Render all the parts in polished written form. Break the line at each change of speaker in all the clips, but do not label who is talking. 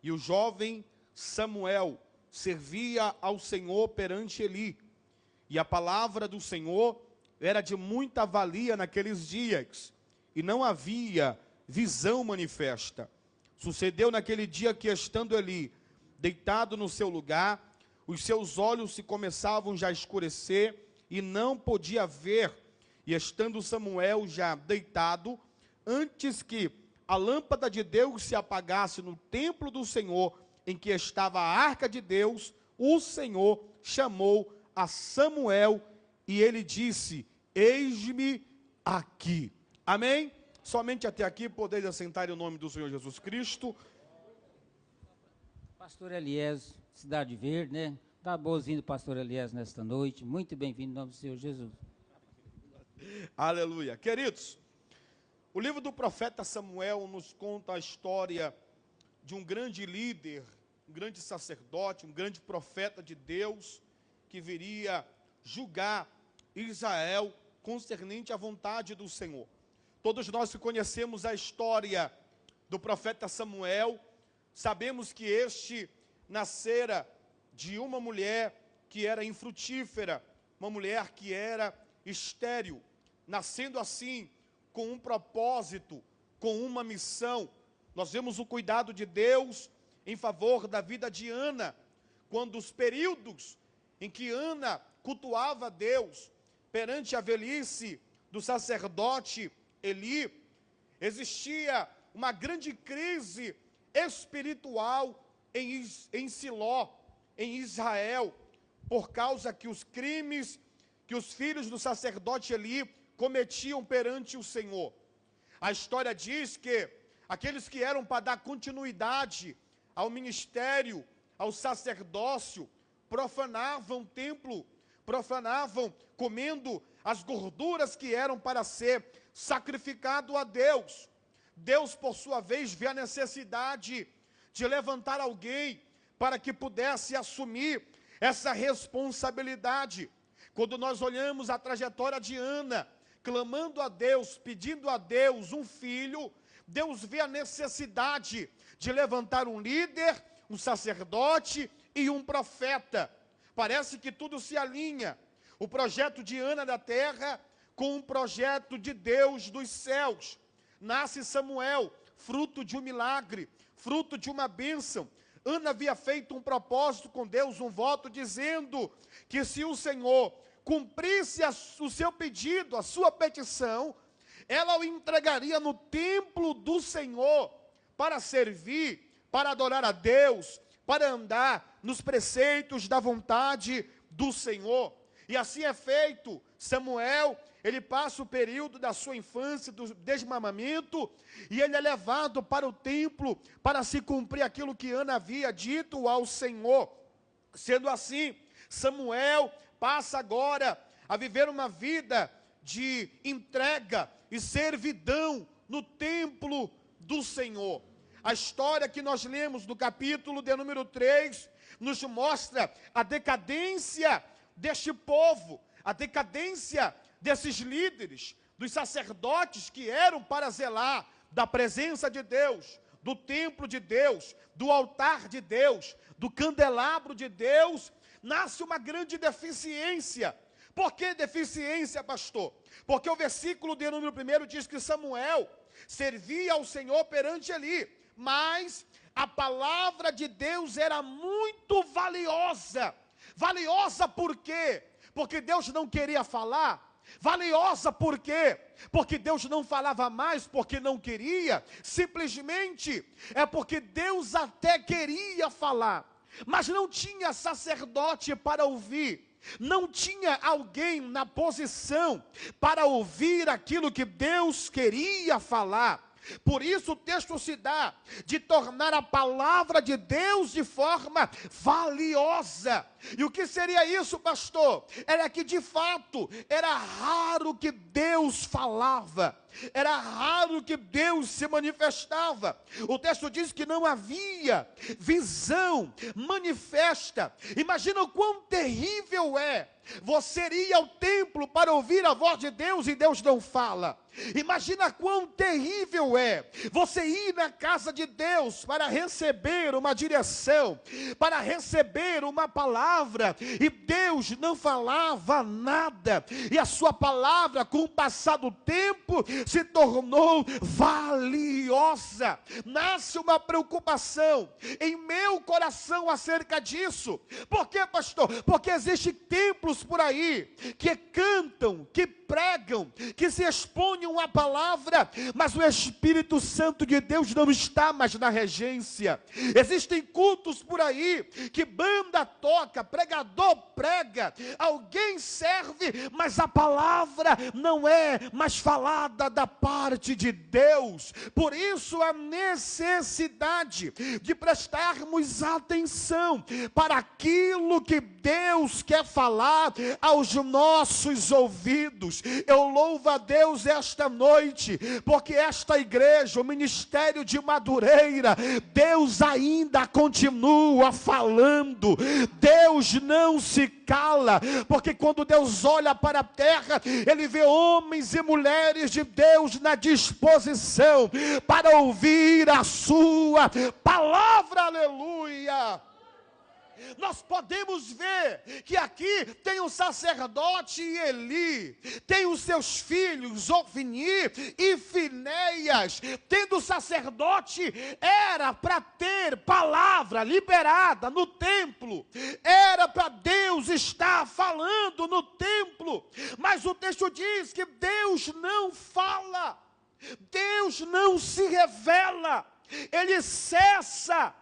E o jovem Samuel servia ao Senhor perante Eli. E a palavra do Senhor era de muita valia naqueles dias, e não havia visão manifesta. Sucedeu naquele dia que, estando Eli deitado no seu lugar, os seus olhos se começavam já a escurecer, e não podia ver. E estando Samuel já deitado, antes que a lâmpada de Deus se apagasse no templo do Senhor, em que estava a arca de Deus, o Senhor chamou a Samuel, e ele disse: eis-me aqui. Amém? Somente até aqui podeis assentar em nome do Senhor Jesus Cristo.
Pastor Elias, Cidade Verde, né? Dá boas-vindas, Pastor Elias, nesta noite. Muito bem-vindo em nome do Senhor Jesus.
Aleluia. Queridos, o livro do profeta Samuel nos conta a história de um grande líder, um grande sacerdote, um grande profeta de Deus, que viria julgar Israel concernente à vontade do Senhor. Todos nós que conhecemos a história do profeta Samuel, sabemos que este nascera de uma mulher que era infrutífera, uma mulher que era estéril, nascendo assim com um propósito, com uma missão. Nós vemos o cuidado de Deus em favor da vida de Ana, quando os períodos em que Ana cultuava a Deus perante a velhice do sacerdote Eli, existia uma grande crise espiritual em Siló, em Israel, por causa que os crimes que os filhos do sacerdote Eli cometiam perante o Senhor. A história diz que aqueles que eram para dar continuidade ao ministério, ao sacerdócio, profanavam o templo, profanavam comendo as gorduras que eram para ser sacrificado a Deus. Deus, por sua vez, vê a necessidade de levantar alguém para que pudesse assumir essa responsabilidade. Quando nós olhamos a trajetória de Ana, clamando a Deus, pedindo a Deus um filho, Deus vê a necessidade de levantar um líder, um sacerdote e um profeta. Parece que tudo se alinha. O projeto de Ana da terra com o projeto de Deus dos céus. Nasce Samuel, fruto de um milagre, fruto de uma bênção. Ana havia feito um propósito com Deus, um voto, dizendo que se o Senhor cumprisse o seu pedido, a sua petição, ela o entregaria no templo do Senhor para servir, para adorar a Deus, para andar nos preceitos da vontade do Senhor. E assim é feito. Samuel, ele passa o período da sua infância, do desmamamento, e ele é levado para o templo para se cumprir aquilo que Ana havia dito ao Senhor. Sendo assim, Samuel passa agora a viver uma vida de entrega e servidão no templo do Senhor. A história que nós lemos no capítulo de número 3 nos mostra a decadência deste povo, a decadência desses líderes, dos sacerdotes que eram para zelar da presença de Deus, do templo de Deus, do altar de Deus, do candelabro de Deus. Nasce uma grande deficiência. Por que deficiência, pastor? Porque o versículo de número 1 diz que Samuel servia ao Senhor perante Eli, mas a palavra de Deus era muito valiosa. Valiosa por quê? Porque Deus não queria falar. Valiosa por quê? Porque Deus não falava mais porque não queria. Simplesmente é porque Deus até queria falar, mas não tinha sacerdote para ouvir. Não tinha alguém na posição para ouvir aquilo que Deus queria falar. Por isso o texto se dá de tornar a palavra de Deus de forma valiosa. E o que seria isso, pastor? Era que de fato era raro que Deus falava. era raro que Deus se manifestava. O texto diz que não havia visão manifesta. Imagina o quão terrível é você ir ao templo para ouvir a voz de Deus e Deus não fala. Imagina quão terrível é você ir na casa de Deus para receber uma direção, para receber uma palavra, e Deus não falava nada, e a sua palavra, com o passar do tempo, se tornou valiosa. Nasce uma preocupação em meu coração acerca disso. Por quê, pastor? Porque existem templos por aí que cantam, que pregam, que se expõem a palavra, mas o Espírito Santo de Deus não está mais na regência. Existem cultos por aí que banda toca, pregador prega, alguém serve, mas a palavra não é mais falada da parte de Deus. Por isso a necessidade de prestarmos atenção para aquilo que Deus quer falar aos nossos ouvidos. Eu louvo a Deus esta noite, porque esta igreja, o ministério de Madureira, Deus ainda continua falando. Deus não se cala, porque quando Deus olha para a terra, Ele vê homens e mulheres de Deus na disposição para ouvir a sua palavra. Aleluia! Nós podemos ver que aqui tem o sacerdote Eli, tem os seus filhos Ofni e Finéias. Tendo o sacerdote, era para ter palavra liberada no templo, era para Deus estar falando no templo, mas o texto diz que Deus não fala, Deus não se revela, Ele cessa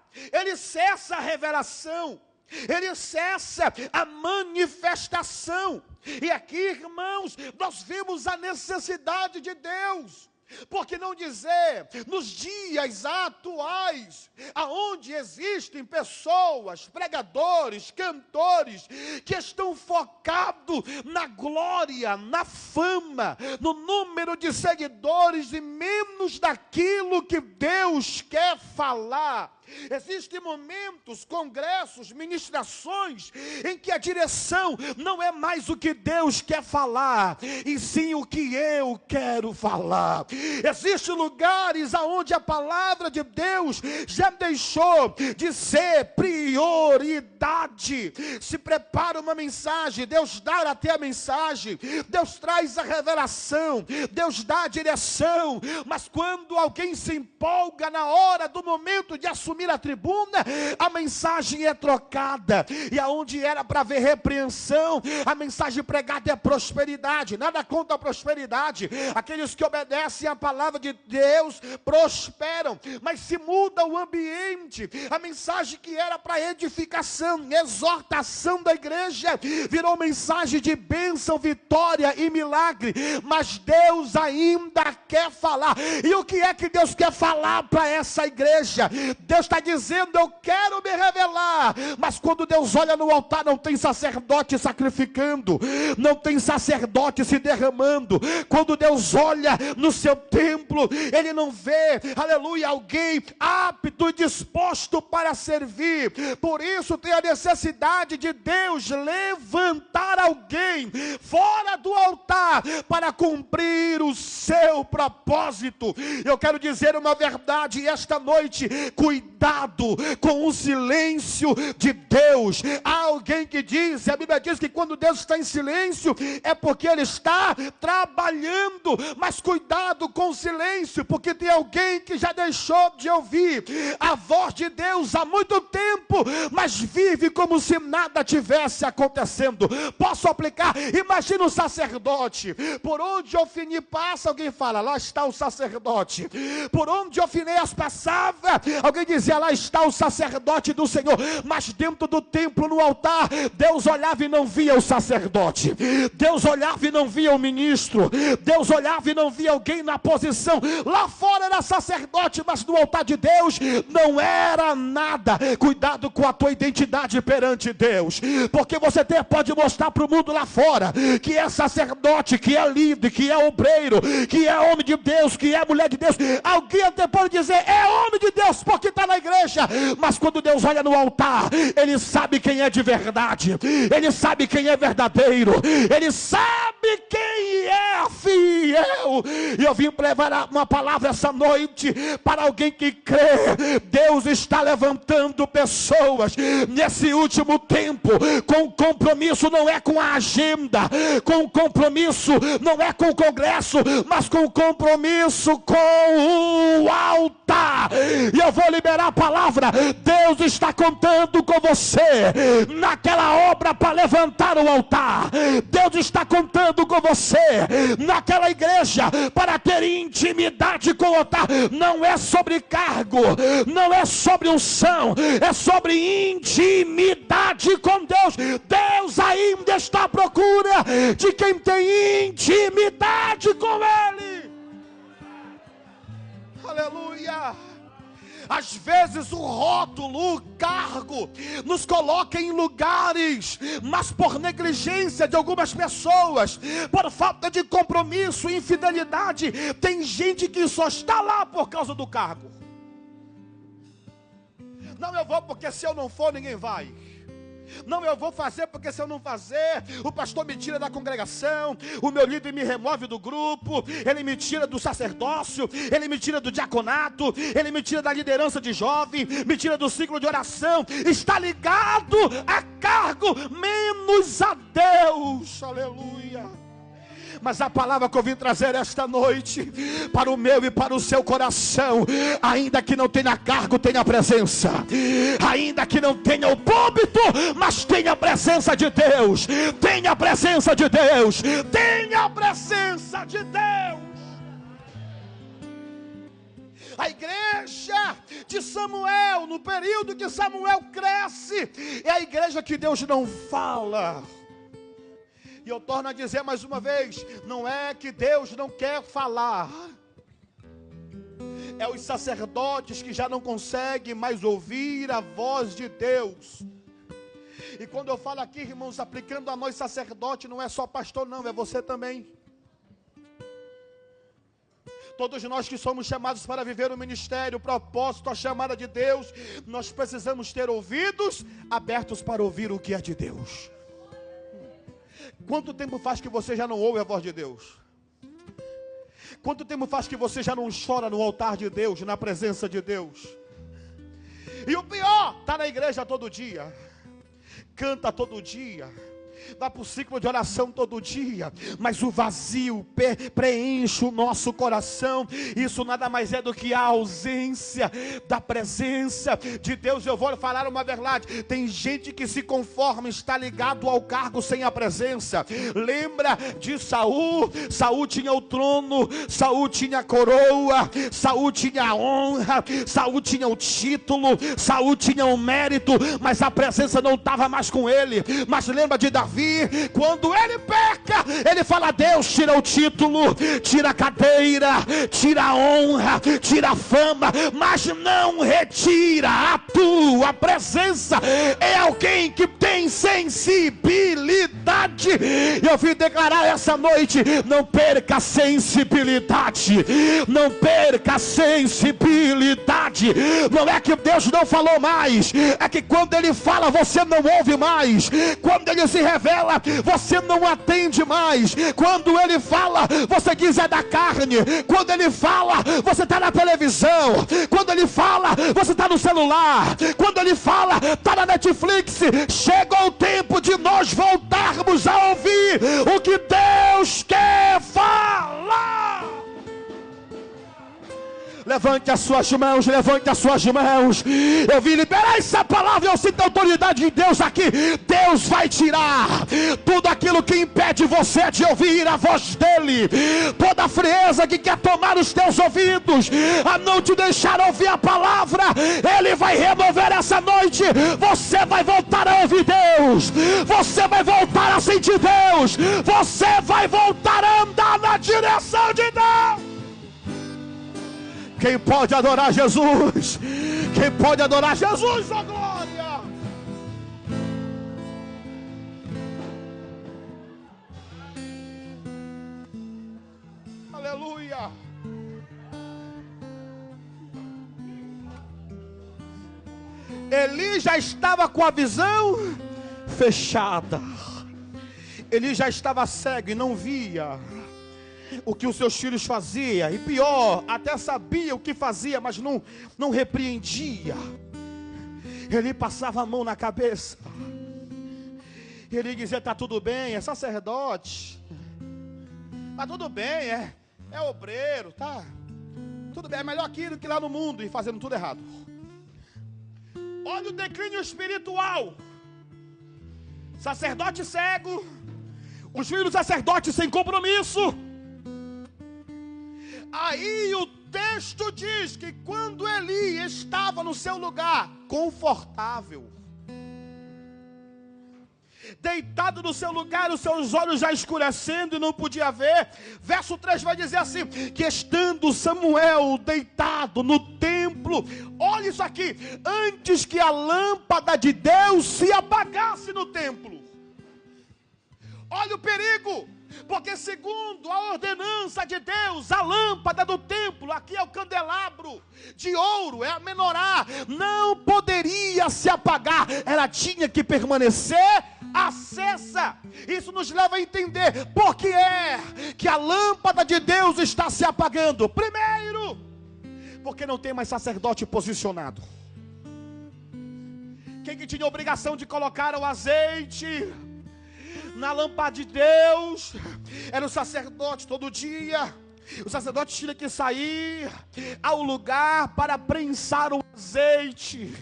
a revelação, Ele cessa a manifestação. E aqui, irmãos, nós vimos a necessidade de Deus. Por que não dizer, nos dias atuais, aonde existem pessoas, pregadores, cantores, que estão focados na glória, na fama, no número de seguidores e menos daquilo que Deus quer falar. Existem momentos, congressos, ministrações, em que a direção não é mais o que Deus quer falar, e sim o que eu quero falar. Existem lugares onde a palavra de Deus já deixou de ser prioridade. Se prepara uma mensagem, Deus dá até a mensagem, Deus traz a revelação, Deus dá a direção, mas quando alguém se empolga na hora do momento de assumir a tribuna, a mensagem é trocada, e aonde era para haver repreensão, a mensagem pregada é prosperidade. Nada contra a prosperidade, aqueles que obedecem a palavra de Deus prosperam, mas se muda o ambiente, a mensagem que era para edificação, exortação da igreja, virou mensagem de bênção, vitória e milagre. Mas Deus ainda quer falar. E o que é que Deus quer falar para essa igreja? Deus está dizendo, eu quero me revelar, mas quando Deus olha no altar, não tem sacerdote sacrificando, não tem sacerdote se derramando. Quando Deus olha no seu templo, Ele não vê, aleluia, alguém apto e disposto para servir. Por isso tem a necessidade de Deus levantar alguém fora do altar para cumprir o seu propósito. Eu quero dizer uma verdade esta noite: cuidado com o silêncio de Deus. Há alguém que diz, a Bíblia diz que quando Deus está em silêncio é porque Ele está trabalhando, mas cuidado com o silêncio, porque tem alguém que já deixou de ouvir a voz de Deus há muito tempo, mas vive como se nada tivesse acontecendo. Posso aplicar? Imagina o sacerdote, por onde Ofni passa, alguém fala, lá está o sacerdote. Por onde Ofinéias passava, alguém dizia, dizia: lá está o sacerdote do Senhor. Mas dentro do templo, no altar, Deus olhava e não via o sacerdote. Deus olhava e não via o ministro. Deus olhava e não via alguém na posição. Lá fora era sacerdote, mas no altar de Deus não era nada. Cuidado com a tua identidade perante Deus, porque você pode mostrar para o mundo lá fora que é sacerdote, que é líder, que é obreiro, que é homem de Deus, que é mulher de Deus. Alguém até pode dizer: é homem de Deus porque está na igreja. Mas quando Deus olha no altar, Ele sabe quem é de verdade, Ele sabe quem é verdadeiro, Ele sabe quem é fiel. E eu vim levar uma palavra essa noite para alguém que crê. Deus está levantando pessoas nesse último tempo com compromisso, não é com a agenda, com compromisso não é com o congresso, mas com compromisso com o altar. E eu vou liberar a palavra. Deus está contando com você naquela obra para levantar o altar. Deus está contando com você naquela igreja para ter intimidade com o altar. Não é sobre cargo, não é sobre unção, é sobre intimidade com Deus. Deus ainda está à procura de quem tem intimidade com Ele. Aleluia. Às vezes o rótulo, o cargo, nos coloca em lugares, mas por negligência de algumas pessoas, por falta de compromisso, infidelidade, tem gente que só está lá por causa do cargo. Não, eu vou porque se eu não for ninguém vai. Não, eu vou fazer porque se eu não fazer, o pastor me tira da congregação, o meu líder me remove do grupo, ele me tira do sacerdócio, ele me tira do diaconato, ele me tira da liderança de jovem, me tira do ciclo de oração. Está ligado a cargo, menos a Deus. Aleluia. Mas a palavra que eu vim trazer esta noite, para o meu e para o seu coração: ainda que não tenha cargo, tenha presença. Ainda que não tenha o púlpito, mas tenha a presença de Deus. Tenha a presença de Deus. Tenha a presença de Deus. A igreja de Samuel, no período que Samuel cresce, é a igreja que Deus não fala. E eu torno a dizer mais uma vez: não é que Deus não quer falar, é os sacerdotes que já não conseguem mais ouvir a voz de Deus. E quando eu falo aqui, irmãos, aplicando a nós sacerdote, não é só pastor não, é você também. Todos nós que somos chamados para viver o ministério, o propósito, a chamada de Deus, nós precisamos ter ouvidos abertos para ouvir o que é de Deus. Quanto tempo faz que você já não ouve a voz de Deus? Quanto tempo faz que você já não chora no altar de Deus, na presença de Deus? E o pior, está na igreja todo dia, canta todo dia, vai para o ciclo de oração todo dia, mas o vazio preenche o nosso coração. Isso nada mais é do que a ausência da presença de Deus. Eu vou falar uma verdade: tem gente que se conforma, está ligado ao cargo sem a presença. Lembra de Saul? Saul tinha o trono, Saul tinha a coroa, Saul tinha a honra, Saul tinha o título, Saul tinha o mérito, mas a presença não estava mais com ele. Mas lembra de Davi? Quando ele peca, ele fala: Deus, tira o título, tira a cadeira, tira a honra, tira a fama, mas não retira a tua presença. É alguém que tem sensibilidade. E eu vim declarar essa noite: não perca a sensibilidade, não perca a sensibilidade. Não é que Deus não falou mais, é que quando ele fala, você não ouve mais. Quando ele se revela, você não atende mais. Quando ele fala, você diz: é da carne. Quando ele fala, você está na televisão. Quando ele fala, você está no celular. Quando ele fala, está na Netflix. Chegou o tempo de nós voltarmos a ouvir o que Deus quer falar. Levante as suas mãos, levante as suas mãos. Eu vim liberar essa palavra, eu sinto a autoridade de Deus aqui. Deus vai tirar tudo aquilo que impede você de ouvir a voz dele, toda a frieza que quer tomar os teus ouvidos, a não te deixar ouvir a palavra. Ele vai remover essa noite. Você vai voltar a ouvir Deus, você vai voltar a sentir Deus, você vai voltar a andar na direção de Deus. Quem pode adorar Jesus? Quem pode adorar Jesus, ó glória! Aleluia! Eli já estava com a visão fechada. Eli já estava cego e não via o que os seus filhos faziam, e pior, até sabia o que fazia, mas não repreendia. Ele passava a mão na cabeça, ele dizia: está tudo bem, é sacerdote, está tudo bem, é obreiro, tá tudo bem, é melhor aqui do que lá no mundo, e fazendo tudo errado. Olha o declínio espiritual. Sacerdote cego, os filhos sacerdotes sem compromisso. Aí o texto diz que quando Eli estava no seu lugar confortável, deitado no seu lugar, os seus olhos já escurecendo e não podia ver, verso 3 vai dizer assim, que estando Samuel deitado no templo, olha isso aqui, antes que a lâmpada de Deus se apagasse no templo. Olha o perigo, porque segundo a ordenança de Deus, a lâmpada do templo, aqui é o candelabro de ouro, é a menorá, não poderia se apagar, ela tinha que permanecer acesa. Isso nos leva a entender por que é que a lâmpada de Deus está se apagando. Primeiro, porque não tem mais sacerdote posicionado. Quem que tinha obrigação de colocar o azeite na lâmpada de Deus era o sacerdote. Todo dia o sacerdote tinha que sair ao lugar para prensar o azeite.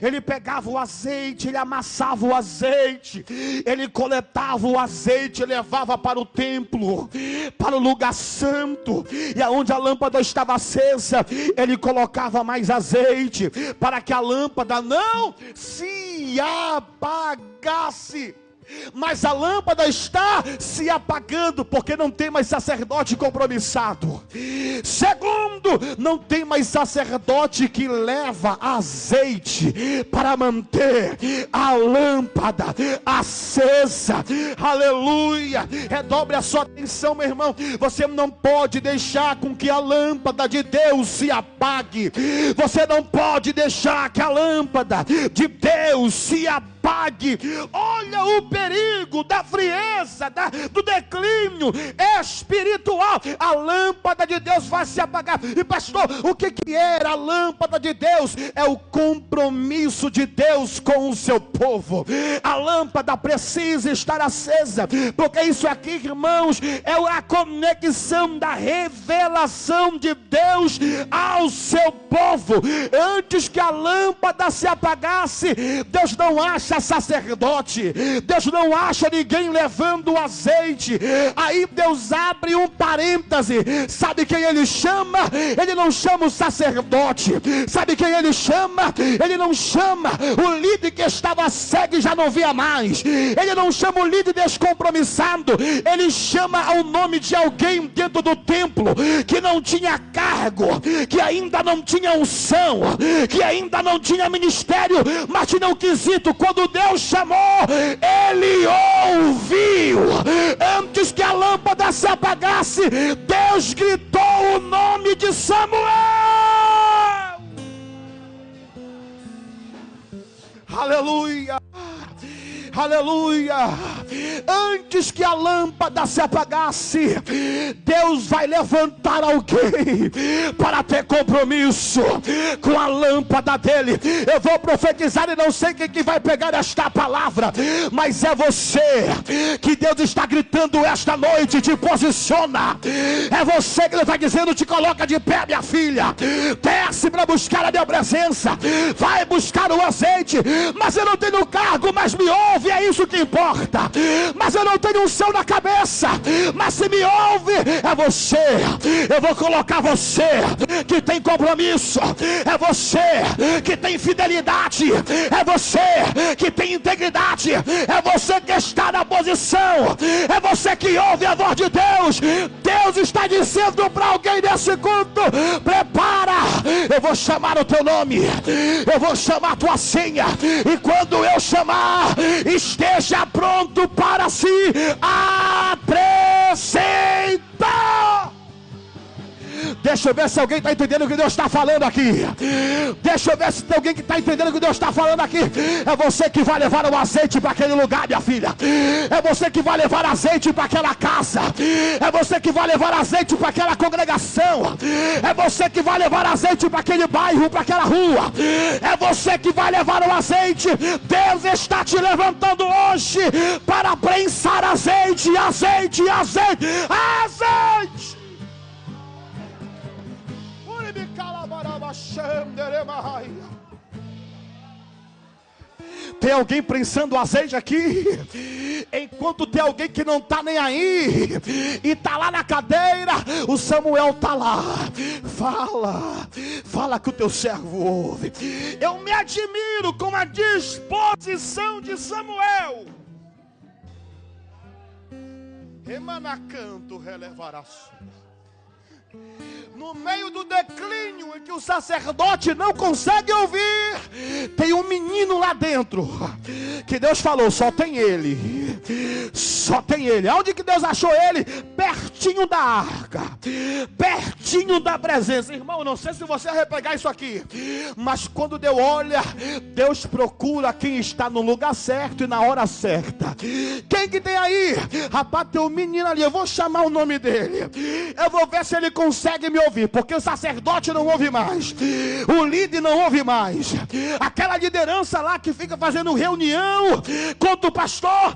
Ele pegava o azeite, ele amassava o azeite, ele coletava o azeite, levava para o templo, para o lugar santo, e aonde a lâmpada estava acesa, ele colocava mais azeite, para que a lâmpada não se apagasse. Mas a lâmpada está se apagando, porque não tem mais sacerdote compromissado. Segundo, não tem mais sacerdote que leva azeite para manter a lâmpada acesa. Aleluia. Redobre a sua atenção, meu irmão. Você não pode deixar com que a lâmpada de Deus se apague. Você não pode deixar que a lâmpada de Deus se apague. Olha o perigo da frieza, do declínio espiritual. A lâmpada de Deus vai se apagar. E pastor, o que era a lâmpada de Deus? É o compromisso de Deus com o seu povo. A lâmpada precisa estar acesa, porque isso aqui, irmãos, é a conexão da revelação de Deus ao seu povo. Antes que a lâmpada se apagasse, Deus não acha sacerdote, Deus não acha ninguém levando azeite. Aí Deus abre um parêntese. Sabe quem ele chama? Ele não chama o sacerdote. Sabe quem ele chama? Ele não chama o líder que estava cego e já não via mais. Ele não chama o líder descompromissado. Ele chama ao nome de alguém dentro do templo que não tinha cargo, que ainda não tinha unção, que ainda não tinha ministério, mas tinha um quesito. Quando Deus chamou, ele ouviu. Antes que a lâmpada se apagasse, Deus gritou o nome de Samuel. Aleluia. aleluia, antes que a lâmpada se apagasse, Deus vai levantar alguém para ter compromisso com a lâmpada dele. Eu vou profetizar e não sei quem que vai pegar esta palavra, mas é você que Deus está gritando esta noite: te posiciona. É você que Ele está dizendo: te coloca de pé, minha filha, desce para buscar a minha presença, vai buscar o azeite. Mas eu não tenho cargo, mas me ouve, é isso que importa. Mas eu não tenho unção na cabeça, mas se me ouve, é você. Eu vou colocar você que tem compromisso, é você que tem fidelidade, é você que tem integridade, é você que está na posição, é você que ouve a voz de Deus. Deus está dizendo para alguém nesse culto: prepara, eu vou chamar o teu nome, eu vou chamar a tua senha, e quando eu chamar, esteja pronto para se apresentar. Deixa eu ver se alguém está entendendo o que Deus está falando aqui. Deixa eu ver se tem alguém que está entendendo o que Deus está falando aqui. É você que vai levar o azeite para aquele lugar, minha filha. É você que vai levar azeite para aquela casa. É você que vai levar azeite para aquela congregação. É você que vai levar azeite para aquele bairro, para aquela rua. É você que vai levar o azeite. Deus está te levantando hoje para prensar azeite, azeite, azeite, azeite. Tem alguém prensando azeite aqui, enquanto tem alguém que não está nem aí e está lá na cadeira. O Samuel está lá. Fala que o teu servo ouve. Eu me admiro com a disposição de Samuel. Remanacanto relevarás. No meio do declínio em que o sacerdote não consegue ouvir, tem um menino lá dentro que Deus falou: só tem ele, só tem ele. Aonde que Deus achou ele? Pertinho da arca, pertinho da presença. Irmão, não sei se você vai pegar isso aqui, mas quando Deus olha, Deus procura quem está no lugar certo e na hora certa. Quem que tem aí? Rapaz, tem um menino ali, eu vou chamar o nome dele, eu vou ver se ele consegue me ouvir, porque o sacerdote não ouve mais, o líder não ouve mais, aquela liderança lá que fica fazendo reunião contra o pastor,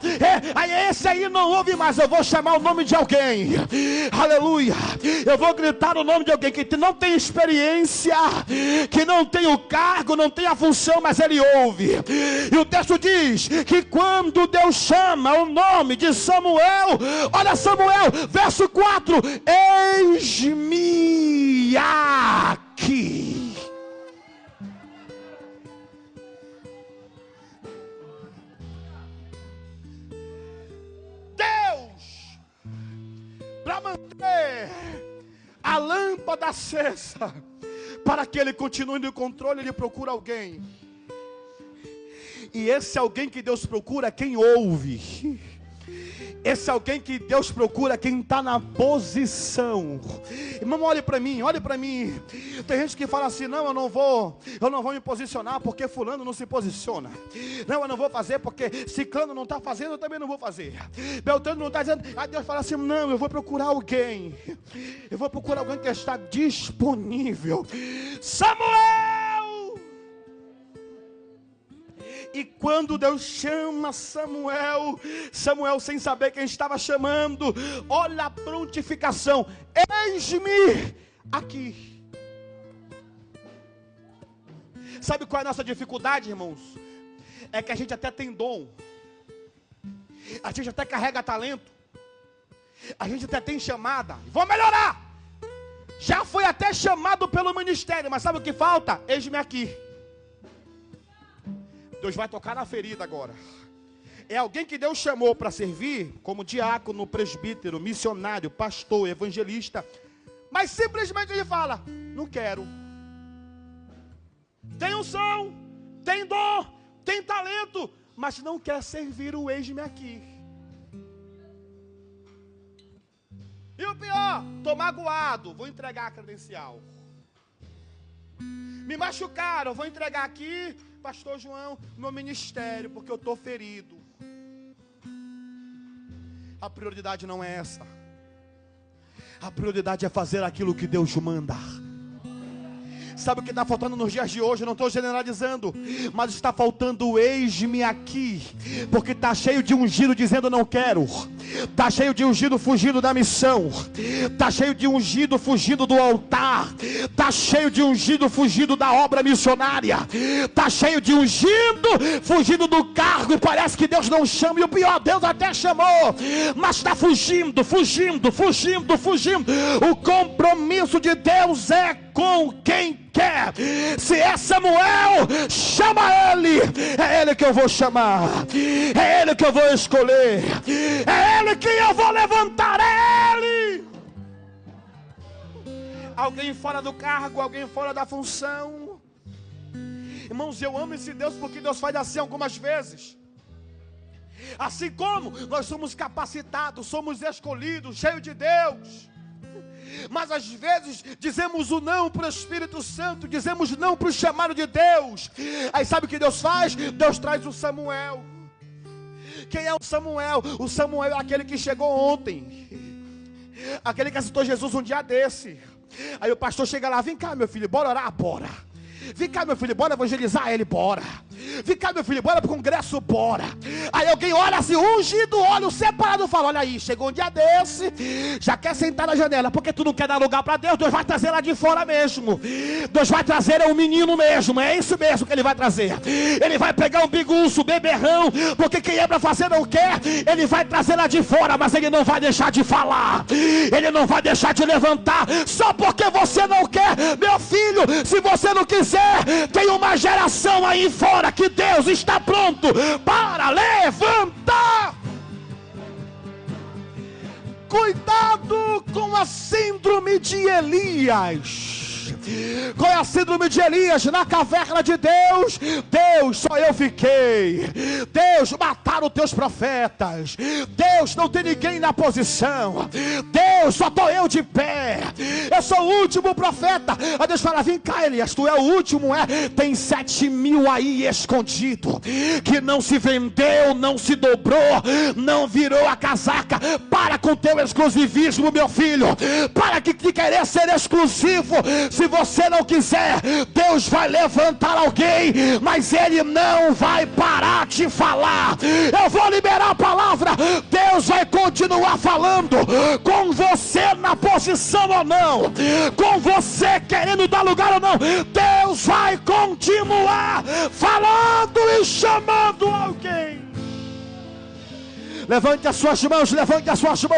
esse aí não ouve mais. Eu vou chamar o nome de alguém, aleluia, eu vou gritar o nome de alguém que não tem experiência, que não tem o cargo, não tem a função, mas ele ouve. E o texto diz que quando Deus chama o nome de Samuel, olha Samuel, verso 4: eis-me aqui. Deus, para manter a lâmpada acesa, para que ele continue no controle, ele procura alguém. E esse alguém que Deus procura é quem ouve. Esse alguém que Deus procura, quem está na posição. Irmão, olhe para mim, olhe para mim. Tem gente que fala assim: não, eu não vou me posicionar porque fulano não se posiciona. Não, eu não vou fazer porque ciclano não está fazendo, eu também não vou fazer. Beltrano não está dizendo. Aí Deus fala assim: não, eu vou procurar alguém. Eu vou procurar alguém que está disponível. Samuel! E quando Deus chama Samuel, Samuel, sem saber quem estava chamando, olha a prontificação: eis-me aqui. Sabe qual é a nossa dificuldade, irmãos? É que a gente até tem dom, a gente até carrega talento, a gente até tem chamada. Vou melhorar. Já foi até chamado pelo ministério, mas sabe o que falta? Eis-me aqui. Deus vai tocar na ferida agora. É alguém que Deus chamou para servir como diácono, presbítero, missionário, pastor, evangelista, mas simplesmente ele fala: não quero. Tem unção, tem dom, tem talento, mas não quer servir o eis-me aqui. E o pior, tô magoado, vou entregar a credencial. Me machucaram, vou entregar aqui, pastor João, meu ministério, porque eu estou ferido. A prioridade não é essa. A prioridade é fazer aquilo que Deus manda. Sabe o que está faltando nos dias de hoje? Eu não estou generalizando, mas está faltando o eis-me aqui. Porque está cheio de ungido dizendo não quero. Está cheio de ungido fugindo da missão. Está cheio de ungido fugindo do altar. Está cheio de ungido fugindo da obra missionária. Está cheio de ungido fugindo do cargo. E parece que Deus não chama. E o pior, Deus até chamou, mas está fugindo. O compromisso de Deus é com quem quer. Se é Samuel, chama ele. É ele que eu vou chamar. É ele que eu vou escolher. É ele que eu vou levantar. É ele. Alguém fora do cargo, alguém fora da função. Irmãos, eu amo esse Deus porque Deus faz assim algumas vezes. Assim como nós somos capacitados, somos escolhidos, cheios de Deus. Mas às vezes dizemos o não para o Espírito Santo, dizemos não para o chamado de Deus. Aí sabe o que Deus faz? Deus traz o Samuel. Quem é o Samuel? O Samuel é aquele que chegou ontem, aquele que aceitou Jesus um dia desse. Aí o pastor chega lá: vem cá meu filho, bora orar? Bora. Vem cá meu filho, bora evangelizar ele? Bora. Vem cá meu filho, bora pro congresso? Bora. Aí alguém olha assim, ungido, olho separado, fala: olha aí, chegou um dia desse, já quer sentar na janela, porque tu não quer dar lugar para Deus. Deus vai trazer lá de fora mesmo. Deus vai trazer um menino mesmo. É isso mesmo que ele vai trazer. Ele vai pegar um biguço, beberrão, porque quem é para fazer não quer. Ele vai trazer lá de fora, mas ele não vai deixar de falar. Ele não vai deixar de levantar, só porque você não quer. Meu filho, se você não quiser, tem uma geração aí fora que Deus está pronto para levantar. Cuidado com a síndrome de Elias. Qual é a síndrome de Elias? Na caverna de Deus, Deus, só eu fiquei. Deus, mataram teus profetas. Deus, não tem ninguém na posição. Deus, só estou eu de pé. Eu sou o último profeta. Aí Deus fala: vem cá Elias, tu é o último, é? Tem 7.000 aí escondido, que não se vendeu, não se dobrou, não virou a casaca. Para com teu exclusivismo, meu filho. Para de querer ser exclusivo. Se você não quiser, Deus vai levantar alguém, mas Ele não vai parar de falar. Eu vou liberar a palavra. Deus vai continuar falando, com você na posição ou não, com você querendo dar lugar ou não. Deus vai continuar falando e chamando alguém. Levante as suas mãos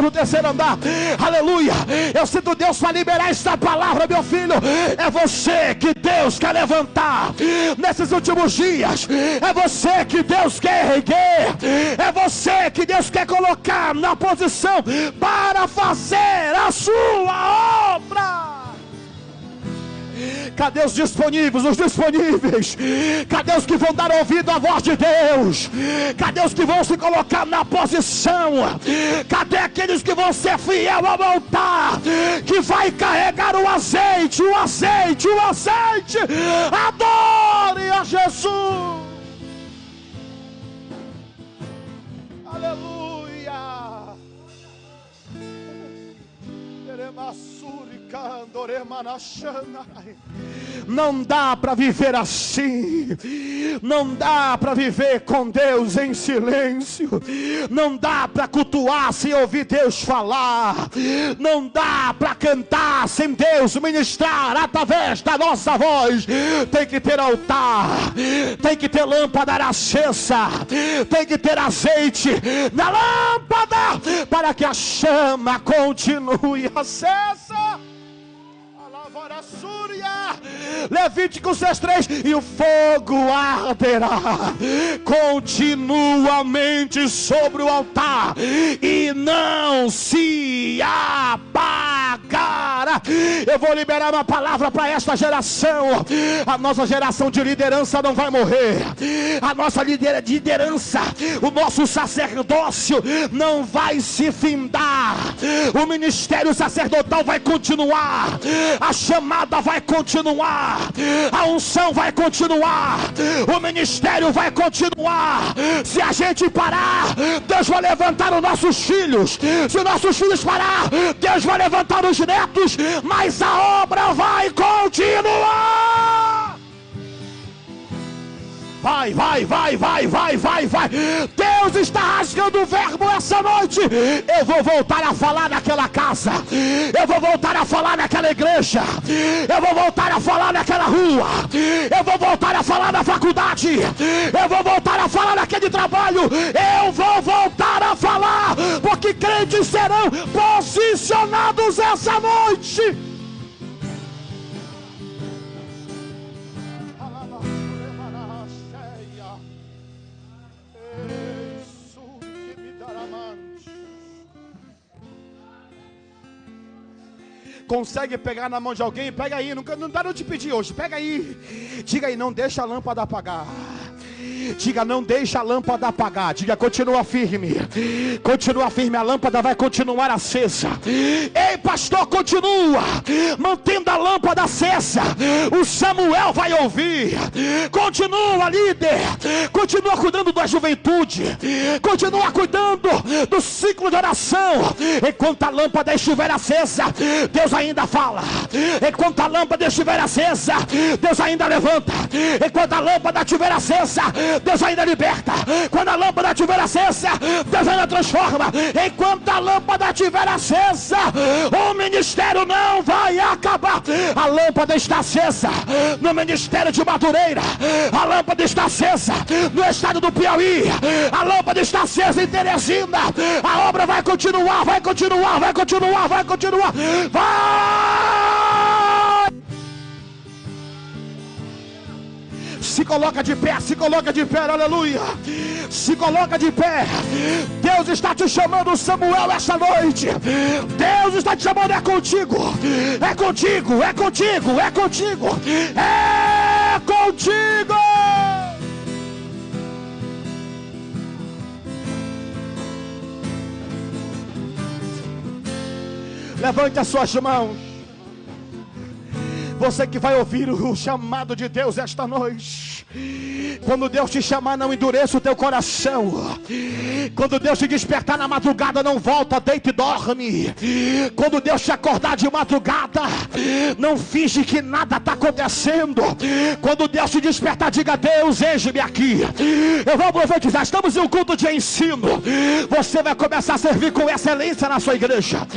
no terceiro andar. Aleluia. Eu sinto Deus para liberar esta palavra, meu filho. É você que Deus quer levantar nesses últimos dias. É você que Deus quer erguer. É você que Deus quer colocar na posição para fazer a sua obra. Cadê os disponíveis, os disponíveis? Cadê os que vão dar ouvido à voz de Deus? Cadê os que vão se colocar na posição? Cadê aqueles que vão ser fiel ao altar? Que vai carregar o azeite, o azeite, o azeite. Adore a Jesus. Aleluia. Não dá para viver assim. Não dá para viver com Deus em silêncio. Não dá para cultuar sem ouvir Deus falar. Não dá para cantar sem Deus ministrar através da nossa voz. Tem que ter altar, tem que ter lâmpada acesa, tem que ter azeite na lâmpada para que a chama continue acesa. Levíticos 6:3: e o fogo arderá continuamente sobre o altar e não se apagará. cara. Eu vou liberar uma palavra para esta geração. A nossa geração de liderança não vai morrer. A nossa liderança, o nosso sacerdócio não vai se findar. O ministério sacerdotal vai continuar. A chamada vai continuar. A unção vai continuar. O ministério vai continuar. Se a gente parar, Deus vai levantar os nossos filhos. Se nossos filhos parar, Deus vai levantar os netos. Mas a obra vai continuar. Vai. Deus está rasgando o verbo essa noite. Eu vou voltar a falar naquela casa. Eu vou voltar a falar naquela igreja. Eu vou voltar a falar naquela rua. Eu vou voltar a falar na faculdade. Eu vou voltar a falar naquele trabalho. Eu vou voltar a falar, porque crentes serão posicionados essa noite. Consegue pegar na mão de alguém? Pega aí, não dá não te pedir hoje, pega aí. Diga aí, não deixa a lâmpada apagar. Diga, não deixa a lâmpada apagar. Diga, continua firme. Continua firme, a lâmpada vai continuar acesa. Ei, pastor, continua mantendo a lâmpada acesa. O Samuel vai ouvir. Continua, líder. Continua cuidando da juventude. Continua cuidando do ciclo de oração. Enquanto a lâmpada estiver acesa, Deus ainda fala. Enquanto a lâmpada estiver acesa, Deus ainda levanta. Enquanto a lâmpada estiver acesa, Deus ainda liberta. Quando a lâmpada estiver acesa, Deus ainda transforma. Enquanto a lâmpada estiver acesa, o ministério não vai acabar. A lâmpada está acesa no ministério de Madureira. A lâmpada está acesa no estado do Piauí. A lâmpada está acesa em Teresina. A obra vai continuar, vai continuar, vai continuar, vai continuar. Vai! Se coloca de pé, aleluia. Se coloca de pé. Deus está te chamando, Samuel, esta noite. Deus está te chamando, é contigo. É contigo, é contigo, é contigo. É contigo. Levante as suas mãos. Você que vai ouvir o chamado de Deus esta noite. Quando Deus te chamar, não endureça o teu coração. Quando Deus te despertar na madrugada, não volta, deita e dorme. Quando Deus te acordar de madrugada, não finge que nada está acontecendo. Quando Deus te despertar, diga: Deus, eis-me aqui. Eu vou profetizar, estamos em um culto de ensino. Você vai começar a servir com excelência na sua igreja.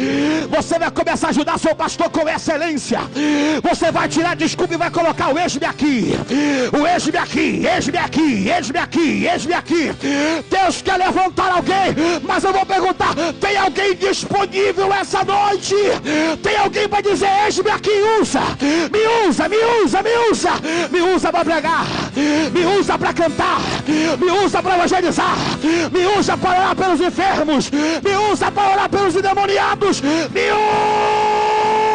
Você vai começar a ajudar seu pastor com excelência. Você vai tirar desculpa e vai colocar o eis-me aqui. O eis-me aqui, eis-me aqui, eis-me aqui, eis-me aqui. Deus quer levantar alguém, mas eu vou perguntar: tem alguém disponível essa noite? Tem alguém para dizer: eis-me aqui, usa, me usa, me usa, me usa, me usa para pregar, me usa para cantar, me usa para evangelizar, me usa para orar pelos enfermos, me usa para orar pelos endemoniados, me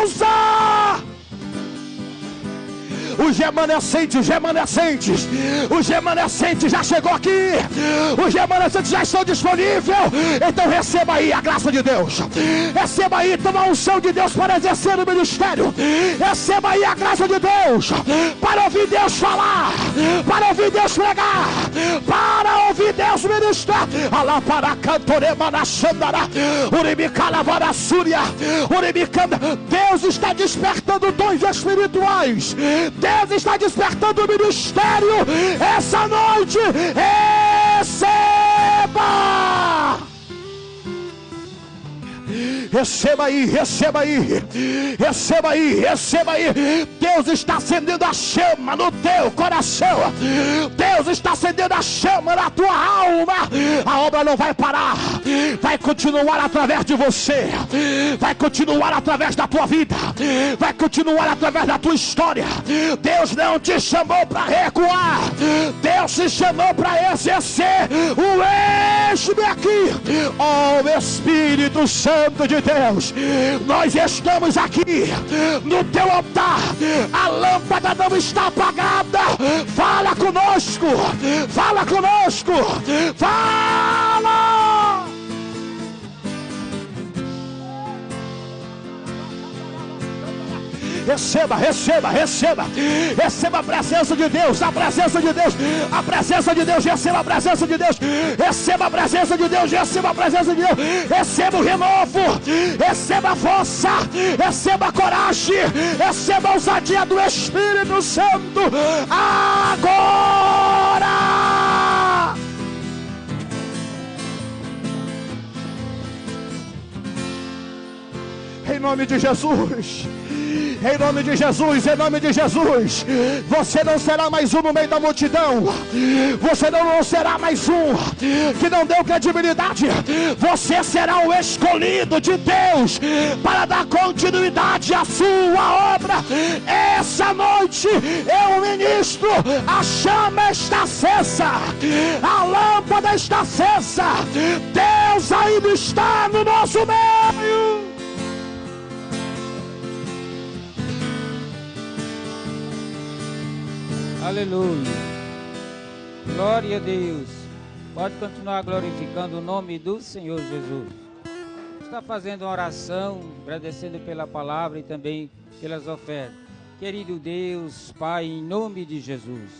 usa. Os remanescentes já chegou aqui. Os remanescentes já estão disponíveis. Então receba aí a graça de Deus. Receba aí então a unção de Deus para exercer o ministério. Receba aí a graça de Deus para ouvir Deus falar, para ouvir Deus pregar, para ouvir Deus ministrar. Alá para cantorema na xandara, uribicala varassúria, uribicanda. Deus está despertando dons espirituais. Deus está despertando o ministério essa noite. Receba! Receba aí, receba aí, receba aí, receba aí. Deus está acendendo a chama no teu coração. Deus está acendendo a chama na tua alma. A obra não vai parar.
vai continuar através de você, vai continuar através da tua vida, vai continuar através da tua história. Deus não te chamou para recuar, Deus te chamou para exercer o eis-me aqui. Ó Espírito Santo de Deus, nós estamos aqui no teu altar, a lâmpada não está apagada. Fala conosco, fala conosco, fala! Receba, receba, receba, receba a presença de Deus, a presença de Deus, a presença de Deus, receba a presença de Deus, receba a presença de Deus, receba a presença de Deus, receba o renovo, receba a força, receba a coragem, receba a ousadia do Espírito Santo, agora! Em nome de Jesus. Em nome de Jesus, em nome de Jesus, você não será mais um no meio da multidão, você não será mais um que não deu credibilidade, você será o escolhido de Deus para dar continuidade à sua obra. Essa noite eu ministro, a chama está acesa, a lâmpada está acesa, Deus ainda está no nosso meio.
Aleluia, glória a Deus. Pode continuar glorificando o nome do Senhor Jesus. Está fazendo uma oração, agradecendo pela palavra e também pelas ofertas. Querido Deus, Pai, em nome de Jesus,